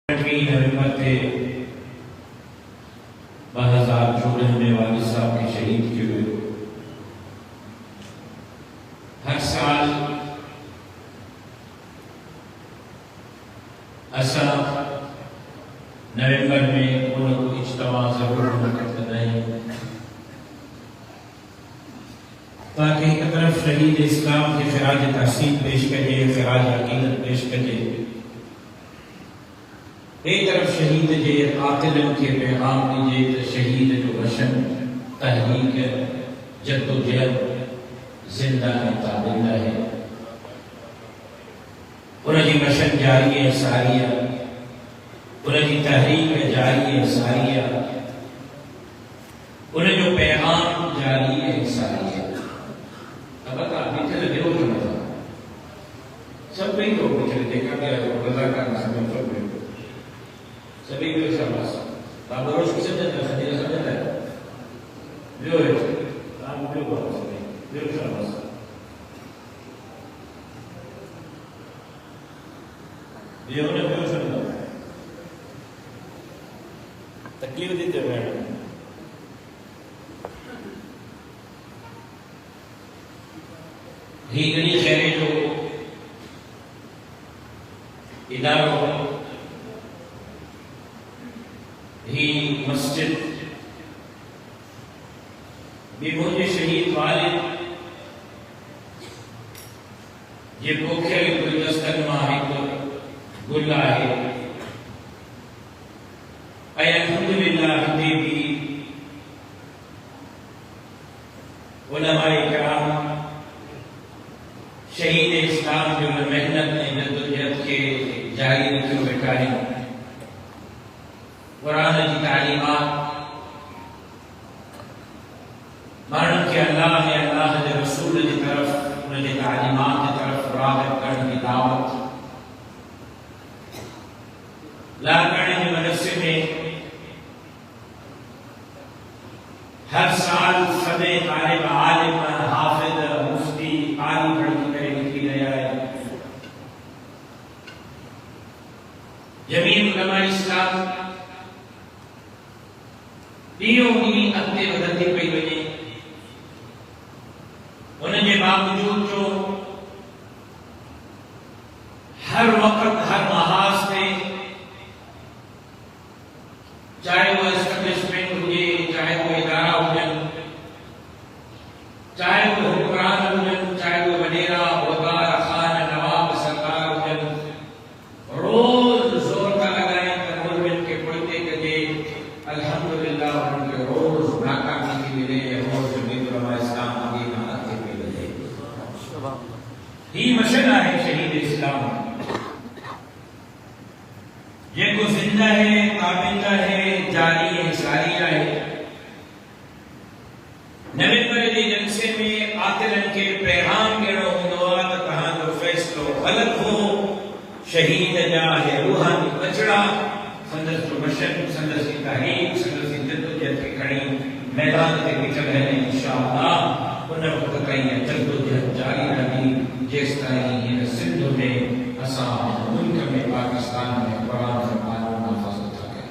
نومبر تھے 2014 میں والد صاحب کے شہید کیے ہوئے. ہر سال ایسا نومبر میں ان کو اجتماع ضرور منعقد کریں تاکہ ایک طرف شہید اسلام کے خراج تحسین پیش کرے، خراج عقیدت پیش کرے، ایک طرف شہید جے قاتلن کے پیغام دیجیے. شہید جو مشن تحریک جد و جہد زندہ ہے، تابندہ ہے، انہوں کی مشن جاری ہے ساریہ، انہوں کی تحریک جاری ہے ساریہ، انہیں جو پیغام جاری ہے ساریہ. اب بتا پیچھے لگے ہو جو سب کوئی تو پیچھے دیکھا گیا رضا کا نام سب کوئی سبھی کو شاباش. بابا روش کی سمجھتا ہے، خدیجہ سمجھتا ہے، جو ہے کام جو بہت سبھی جو شاباش. یہ انہیں جو سمجھتا ہے تکلیف دیتے ہوئے ہی گنی خیرے جو اداروں ہی مسجد بھی مجھے شہید والد یہ بوکھے گلدستن ماہی گلہ ہے. اے الحمدللہ ہدی بھی علماء کرام شہید اسلام جو محنت نے جد و جہد کے جاری رکھے بیٹھا ہے. قرآن کی تعلیمات مانن کے اللہ نے اللہ کے رسول کی طرف انہیں کی تعلیمات کی طرف راغب کرنے کی دعوت لا کرنے کے مدرسے میں ہر سال سب طالب عالم حافظ مفتی قاری پڑھ کر لکھی گیا ہے. جمیع علماء اسلام دیوں کی اگتے بدلتی پئی وجے انہیں کے باوجود جو ہر وقت ہر محاذ میں چاہے وہ اسٹیبلشمنٹ ہوئے، چاہے وہ ادارہ ہوئے، چاہے وہ حکمران ہوئے، چاہے وہ وڈیرہ عہدیدار خان نواب سرکار ہوئے، روز زور کا لگائیں گورنمنٹ کے پڑھتے کہ الحمدللہ ان کے روز ناکامی کی ملے، روز جمعیت علماء اسلام آگے نہ کے ملے. یہ مشن ہے شہید اسلام، یہ کو زندہ ہے، تابندہ ہے، جاری ہے، ساریہ ہے. نومبر کے جلسے میں قاتلن کے پیغام کے نوات کہاں جو فیصلو غلط ہو شہید جا ہے روحانی بچڑا سندس جو مشن سندس کی تحریک سندس کی جد و جہد کی کھڑی میدان کے بچڑ ہے انشاءاللہ انہیں وقت کہیں جد و جہد جاری رہی جس طرح ہی سندھ میں اساں ملک میں پاکستان میں قرآن سے قانون نافذ ہوتا ہے.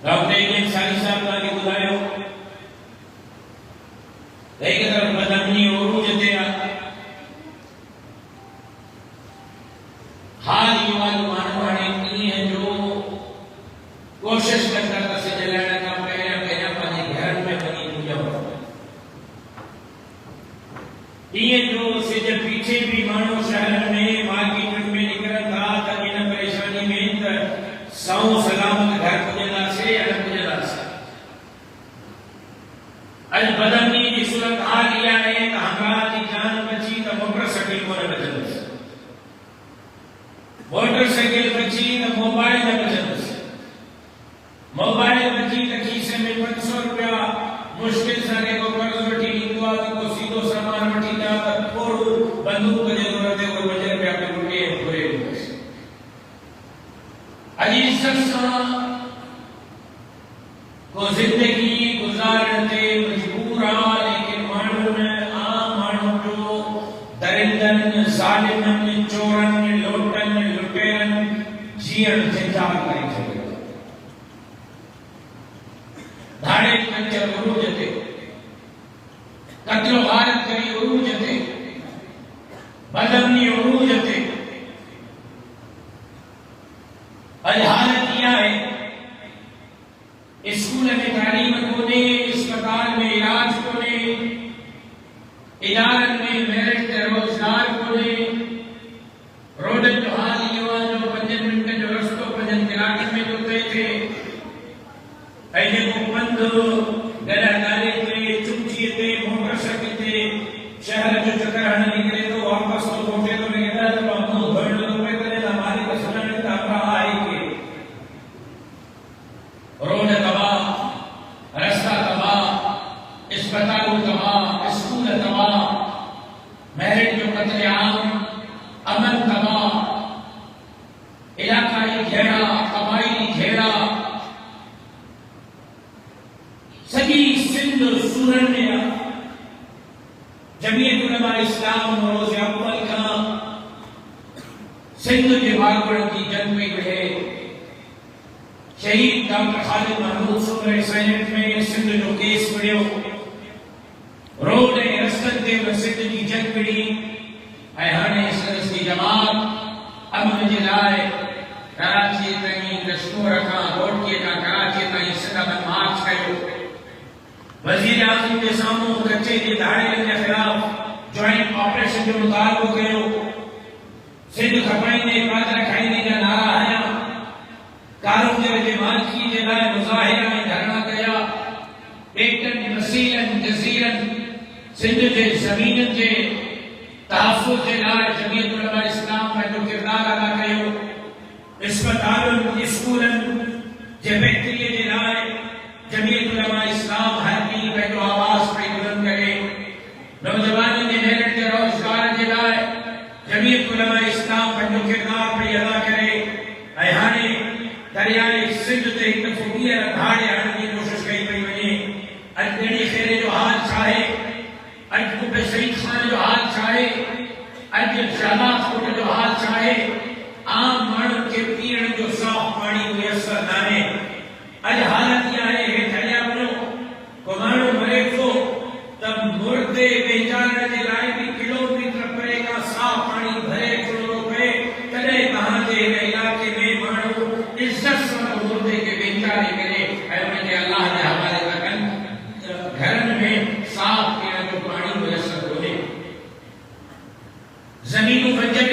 ڈاکٹر انجین ساری صاحب کا کہ بتائیو ایک طرف بدمنی عروج تے حال یہ والی مانوانے کی ہیں جو کوشش کرتا تھا سے جلانا کا پہنا پانے گھر میں بنی دنیا ہوتا. یہ جو سے جب پیچھے بھی مانو شہر میں مارکیٹ میں نکلا تھا تاکہ نہ پریشانی میں ساؤں سلامت گھر کو جلا سے الگ کو جلا سے اج بدمنی کی صورت حال یہ ہے کہ ہمارا کی جان بچی تو موٹر سائیکل کو نہ بچن سے، موٹر سائیکل بچی تو موبائل نہ بچن سے، موبائل بچی تو کیسے میں 500 روپیہ مشکل سارے کو قرض وٹھی دعا کو سیدھو سامان وٹھی جا کر تھوڑو بندوق کے ضرورت ہے اور بجے پہ آپ کے پورے عزیز شخص کو زندگی گزارتے مجبور لیکن مانون عام مانو جو درندن ظالمن چورن لوٹن لٹیرن जीअण जंजाल करे छॾियो धाड़े कंचर उरूज ते कतलो भारत करी उरूज ते बदमनी उरूज ते अज हालत इहा है स्कूल में तालीम कोने अस्पताल में इलाज कोने इदारन में मेरिट ते रोजगार कोने रोडन जो हाल इहो आहे जो 5 मिंटन जो रस्तो 5 कलाकनि में थो तइ थिए ऐं जेको पंधु गॾा नाले ते चुपचीअ ते मोटर साइकिल ते शहर जो चक्कर हणण निकिरे थो वापसि थो पहुचे थो निकिरे त मुंहुं धोइण थो पए करे त मालिक सुञाणे त अमरा आहे के रोड तबाह रास्ता तबाह अस्पताल तबाह स्कूल तबाह मेरिट जो कत्लेआम अमन तबाह इलाकाई घेरा कबायली घेरा सॼी सिंध सूरन में जमीयत उलमा इस्लाम रोज़ अव्वल खां सिंध जे बागुड़नि जी जंग में रहे शहीद डॉक्टर खालिद महमूद सुमरे साइलेंट में सिंध जो केस पढ़ियो रोड ऐं रस्तनि ते बि सिंध जी जंग पिड़ी ऐं हाणे संदसि जी जमात अमन जे लाइ कराची ताईं कश्मीर खां रोडकीअ खां कराची ताईं सिंध में मार्च कयो वज़ीर आज़म के साम्हूं कच्चे जे धाड़े जे ख़िलाफ़ जॉइंट ऑपरेशन जो मुतालबो कयो सिंध खपाईंदे पादर खाईंदे जा नारा हया कारूंजर जे मालिकी जे लाइ मुज़ाहिरा ऐं धरना कया ॿेटनि वसीलनि जज़ीरनि सिंध जे ज़मीननि जे तहफ़ुज़ जे लाइ जमीयत उलमा इस्लाम पंहिंजो किरदारु अदा कयो अस्पतालुनि स्कूलनि जे बहितरीअ जे लाइ जमीयत उलमा इस्लाम हर ॾींहुं पंहिंजो आवाज़ पई बुलंद करे नौजवाननि जे मेरिट ते रोज़गार जे लाइ जमीयत उलमा इस्लाम पंहिंजो किरदारु पई अदा करे ऐं हाणे दरियाए सिंध ते हिकु दफ़ो ॿीहर धाड़े हणण जी कोशिशि कई पई वञे अॼु ॾिणी खेरे जो हाल छा आहे अॼु मुबे शहीद खान जो हाल छा आहे अॼु शहबाज़ कोट जो हाल छा आहे आम माण्हुनि खे पीअण जो साफ़ पाणी मुयसर नाहे अॼु हालत इहा आहे हेठि हलिया वञो को माण्हू मरे थो त मुर्दे वेचारण जे लाइ बि किलोमीटर परे खां साफ़ पाणी भरे अचिणो थो पए तॾहिं तव्हांजे हिन इलाइक़े में माण्हू इज़त सां मुर्दे खे वेचारे करे ऐं उनखे अलाह जे हवाले था कनि घरनि में साफ़ पीअण जो पाणी मुयसर कोन्हे ज़मीनूं बंजर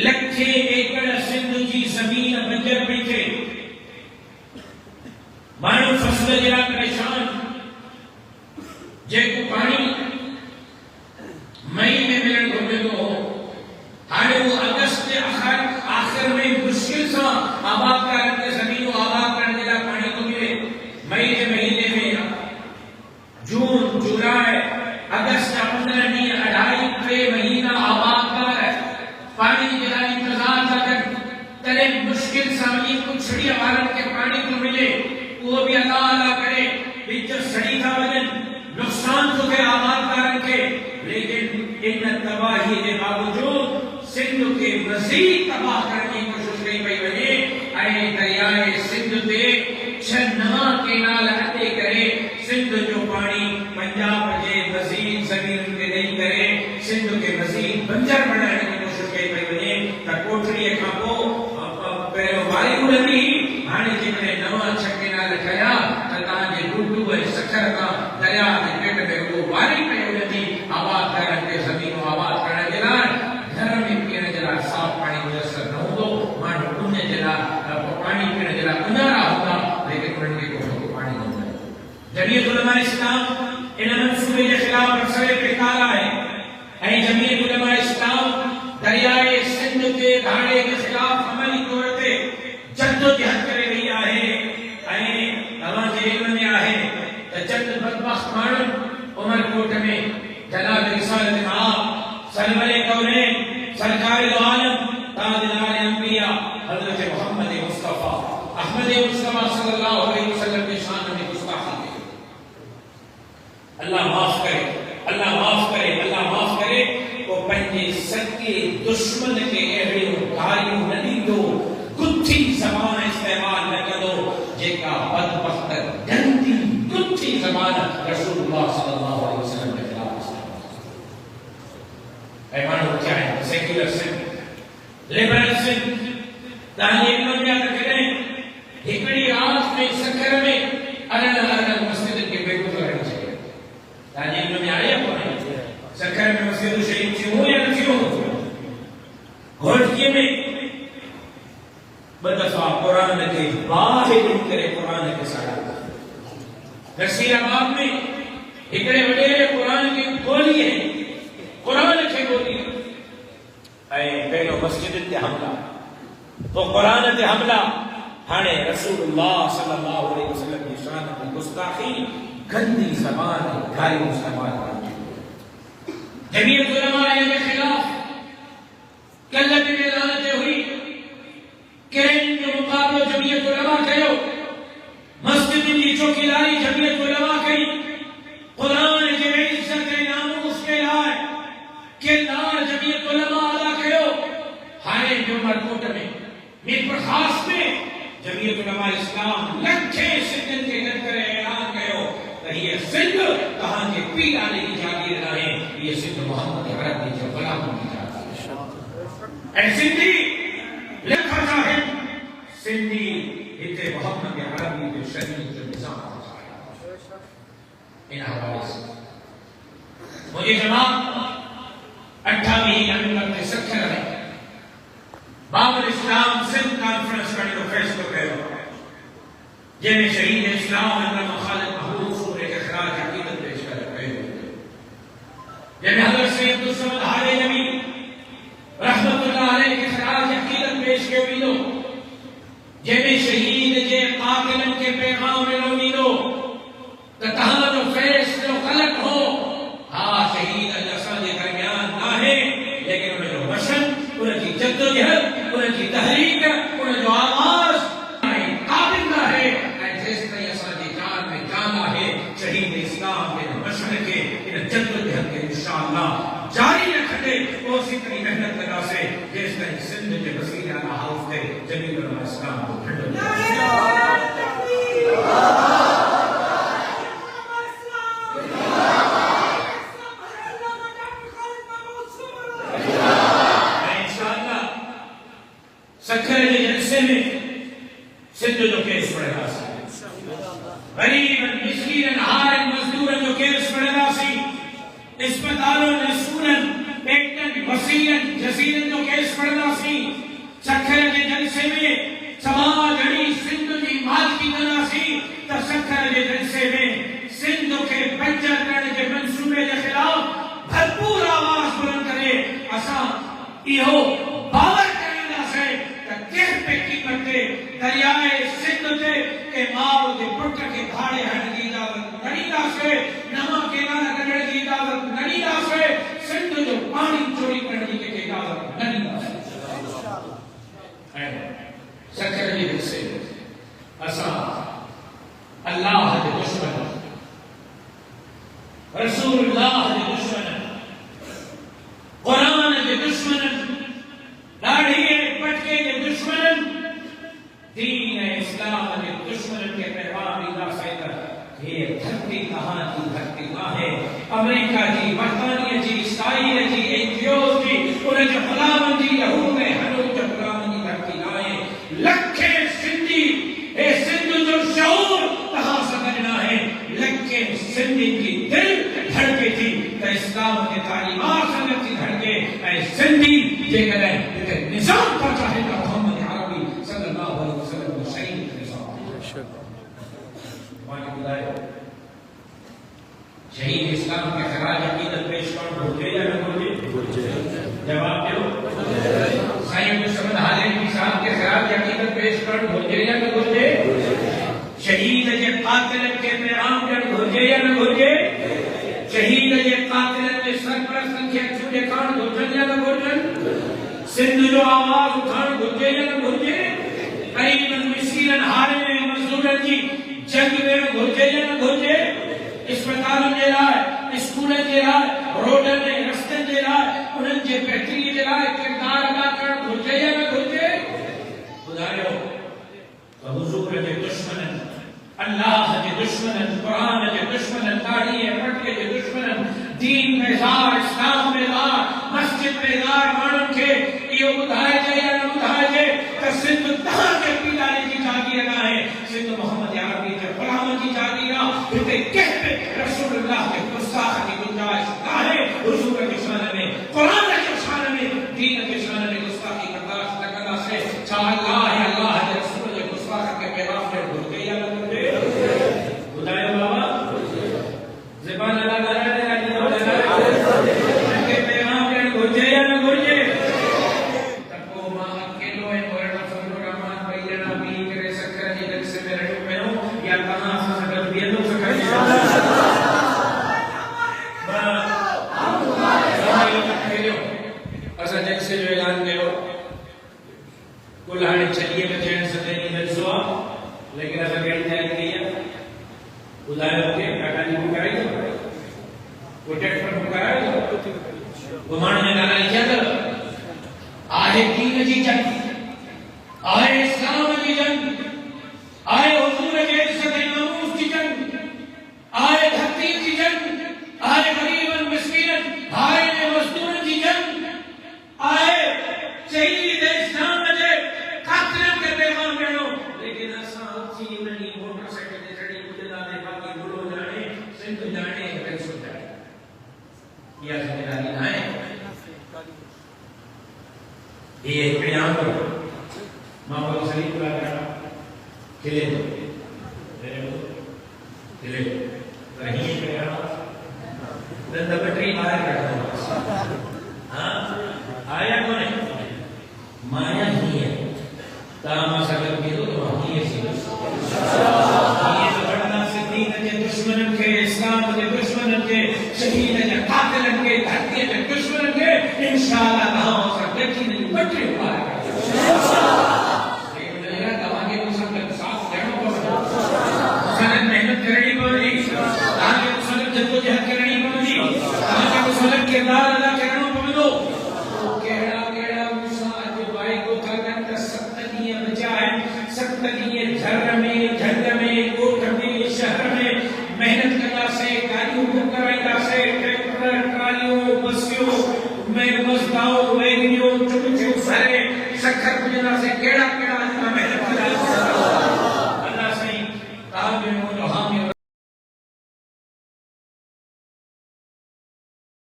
लखे एकड़ सिंध जी ज़मीन बंजर पई थिए माण्हू फसल जे लाइ परेशान जेको पाणी मई में मिलण घुरिजे थो हाणे उहो अगस्त जे आख़िर में मुश्किल सां आबाद करण खे ज़मीनूं आबाद करण जे लाइ पाणी थो मिले मई जे महीने में जून जुलाई अगस्त जा 15 ॾींहं 2.5-3 महीना आबादकार पाणी जे लाइ इंतज़ार था कनि तॾहिं मुश्किल सां वञी पुछड़ीअ वारनि खे पाणी थो मिले उहो बि अदा अदा करे विच सड़ी था वञनि नुक़सान थो थिए आबादकारनि खे लेकिन इन तबाही जे बावजूद सिंध खे मज़ीद तबाह करण जी कोशिशि कई पई वञे ऐं दरियाए सिंध ते 6 नवां केनाल अटे करे सिंध जो पाणी पंजाब जे मज़ीद ज़मीनुनि खे ॾेई करे सिंध खे मज़ीद बंजर बणाइण जी कोशिशि कई पई वञे त कोठड़ीअ खां पोइ पहिरियों वारी उड़ंदी हाणे जेकॾहिं नवां 6 केनाल ठहिया त तव्हांजे डुडू ऐं सखर खां दरिया जे पेट में उहो वारी पई उड़ंदी आबादकारनि खे ज़मीनूं आबाद करण जे लाइ घर में पीअण जे लाइ साफ़ पाणी मुयसर न हूंदो माण्हू उन जे लाइ पाणी पीअण जे लाइ गुज़ारा हूंदा लेकिन उन्हनि खे को पाणी न हूंदो जमीयत उलमा इस्लाम इन मंसूबे जे ख़िलाफ़ बरसरे क़िताल आहे ऐं जमीयत उलमा इस्लाम दरियाए सिंध जे धाड़े के ख़िलाफ़ अमली तौर ते जद्दोजहद करे रही आहे ऐं तव्हांजे इल्म में आहे त चंद बदबख्त माण्हू उमरकोट में जनाब रिसालत आब सरवरे कौनैन सरकार दो आलम ताजदार अंबिया हजरत मोहम्मद मुस्तफा अहमद मुस्तफा सल्लल्लाहु अलैहि वसल्लम की शान में गुस्ताखी की अल्लाह माफ करे अल्लाह माफ करे अल्लाह माफ करे वो पंहिंजे सच्चे दुश्मन के अहिड़ियूं गालियूं न ॾींदो लिबरल तालीम में क्या करें हिकड़ी रात में सखर में अलग अलग मस्जिद के बेगुत रहना चाहिए तालीम में आया कोई सखर में मस्जिद शरीफ से हो या नहीं हो घोटके में बदफा कुरान के बाहर करे कुरान के साथ नसीराबाद में हिकड़े वडेरे कुरान की गोली है कुरान के गोली ऐ पहलो मस्जिद ते हमला तो कुरान ते हमला हाणे रसूलुल्लाह सल्लल्लाहु अलैहि वसल्लम की शान में गुस्ताखी गंदी ज़बान गाली मुसलमान जमीयत उलमा के खिलाफ कल्लत में लानत हुई किरण जो मुकाबलो जमीयत उलमा कयो मस्जिद की चौकीदारी जमीयत उलमा कई कुरान के इज्जत नामूस के लाए किरदार जमीयत उलमा अदा कयो हाणे जो मरकोट में मीरपुर खास में जमीयत उलमा इस्लाम लखे सिंधन के घर करे ऐलान कयो त ये सिंध कहां के पीर आने की जागीर रहे ये सिंध मोहम्मद अरबी जो गुलाम की जागीर ऐ सिंधी लिखा चाहे सिंधी इते मोहम्मद अरबी के शरीर जो निजाम इन हवाले से मुझे जनाब 28 नवंबर के सखर है बाबुल इस्लाम सिंध कॉन्फ्रेंस का जो फैसला करो जैसे शहीद इस्लाम अल्लामा खालिद महबूब सूरे के खिलाफ अकीदत पेश कर रहे जैसे हजरत सैयद अब्दुल समद हारे नबी रहमतुल्लाह अलैह के खिलाफ अकीदत पेश के विदो जैसे शहीद जे कातिलन के पैगाम में लो तो तहां जो फैसला गलत हो हां शहीद अल्लाह के दरमियान ना है लेकिन उन्हें जो वशन उनकी जद्दोजहद उनकी तहरीक उन जो आवाज काबिल ना है जिस तरह असांजी जान में जाना है शहीद इस्लाम के मशर के इन जद्दोजहद के इंशाअल्लाह जारी रखते उसी तरह मेहनत लगा से जिस तरह सिंध के वसीले अला हाउस थे जमील उलमा इस्लाम को सखर के जलसे में सिंध जो केस पड़ेगा गरीबन मिस्कीन हारन मजदूरन जो केस पड़ेगा सी अस्पतालों नसूरन पेटन वसीलन जसीरन जो केस पड़ेगा सी सखर के जलसे में समाज घड़ी सिंध की मालकी बना सी तो सखर के जलसे में सिंध के बंजर करने के मंसूबे के खिलाफ भरपूर आवाज बुलंद करे असा इहो बावर दरियाए सिंध ते के माउ के पुट के भाड़े हण की इजाजत नहीं दासे नमा किनारा कढण की इजाजत नहीं दासे सिंध जो पानी चोरी करने की इजाजत नहीं दासे सखर जी से असा अल्लाह के दुश्मन रसूलुल्लाह के दुश्मन कुरान के दुश्मन दाढ़ी पटके के दुश्मन दीन इस्लाम के दुश्मन के पैगाम इदा सैद ये धरती कहां की धरती ना है अमेरिका जी बर्तानिया जी इसराइल जी एनजीओ जी उन्हें जो गुलाम जी यहूद में हनो जो गुलाम की धरती लाए लखे सिंधी ए सिंध जो शऊर कहां समझना है लखे सिंधी की दिल धड़के थी तो इस्लाम के तालीमात संगत की धड़के ऐ सिंधी जे करे निजाम पर चाहे तो मोहम्मद अरबी सल्लल्लाहु अलैहि वसल्लम शहीद निजाम शहीद इस्लाम के खिलाफ अकीदत पेश कर होते या न होते जवाब दो सैयद समद हाले की साहब के खिलाफ अकीदत पेश कर होते या न होते शहीद जे कातिल के पैगाम कर होते या न होते शहीद जे कातिल के सरपरस्त संख्या छुटे कान होते या न होते सिंध जो आवाज उठान घुर्जे या न घुर्जे गरीबन मिस्कीन हारे मजदूरन जी जंग में घुर्जे या न घुर्जे अस्पताल जे लाए स्कूल जे लाए रोड ने रस्ते जे लाए उन्हनि जे बेहतरी जे लाए किरदार अदा करण घुर्जे या न घुर्जे ॿुधायो त हुजूर जे दुश्मन अल्लाह के दुश्मन कुरान के दुश्मन दाढ़ी पटके के दुश्मन दीन में ज़ार इस्लाम में ज़ार मस्जिद में ज़ार माण्हुनि खे इहो ॿुधाए گستاخ کی گنجائش نہ ہے حضور کے شان میں قرآن کے شان میں دین کے شان میں گستاخی برداشت نہ کرنا سے چاہ اللہ ہے اللہ ہے رسول کے گستاخ کے پیغام میں بھول گئی یا نہ بھول گئی خدایا بابا زبان اللہ تعالی نے راضی ہو جانا کے پیغام میں بھول گئی یا نہ بھول گئی تکو ماں کے لو ہے ورنہ سمجھو رحمان بھائی نہ بھی کرے سکر کی دل سے میرے روپ میں ہوں یا کہاں سے سکر بھی لو سکر ایسا جیسے جو اعلان کرو کلہاڑی چلیے بچین سدے نیمت سوا لیکن ایسا کہنی جائے گئی ہے خدای ہوتے کاٹا جی بکرائی دو وہ ٹیٹ پر بکرائی دو وہ ماننے گانا لکھا تھا آئے دین جی جنگ آئے اسلام جی جنگ آئے حضور کے عزت ناموس کی جنگ آئے دھرتی کی جنگ آئے غریب مسکین آئے مزدور کی جنگ آئے شہید اسلام جے قاتل کے پیغام دیو لیکن اساں اچھی نہیں موٹر سائیکل تے چڑھی کجدا دے باقی بڑو جانے سندھ جانے تے سو جانے یہ ذمہ داری نہ ہے یہ قیام پر ماں باپ سلیپ پورا کرنا کھلے کھلے رہی قیام دند بٹری باہر کٹنا ہاں آیا کون ہے مایا ہی ہے تاما سکر بھی تو وہی ہے سی یہ تو بڑھنا صدیق کے دشمنن کے اسلام کے دشمنن کے شہید کے قاتلن کے دھرتی کے دشمنن کے انشاءاللہ کہاں ہو سکتے کی نہیں بٹری باہر محنت کرنی پڑی آگے مسلم جدوجہد کرنی پڑی آگے مسلم کردار ادا کرنا پڑو کیڑا کیڑا موسیٰ جو بھائی کو کرن کا ستنیہ بچائے ستنیہ جھر میں جھنگ میں کوٹھ میں شہر میں محنت کرنا سے گاڑیوں کو کرائیدہ سے ٹریکٹر ٹرالیوں بسیوں میں مزداؤں ویگنیوں چکچوں سارے سکھر بجنا سے کیڑا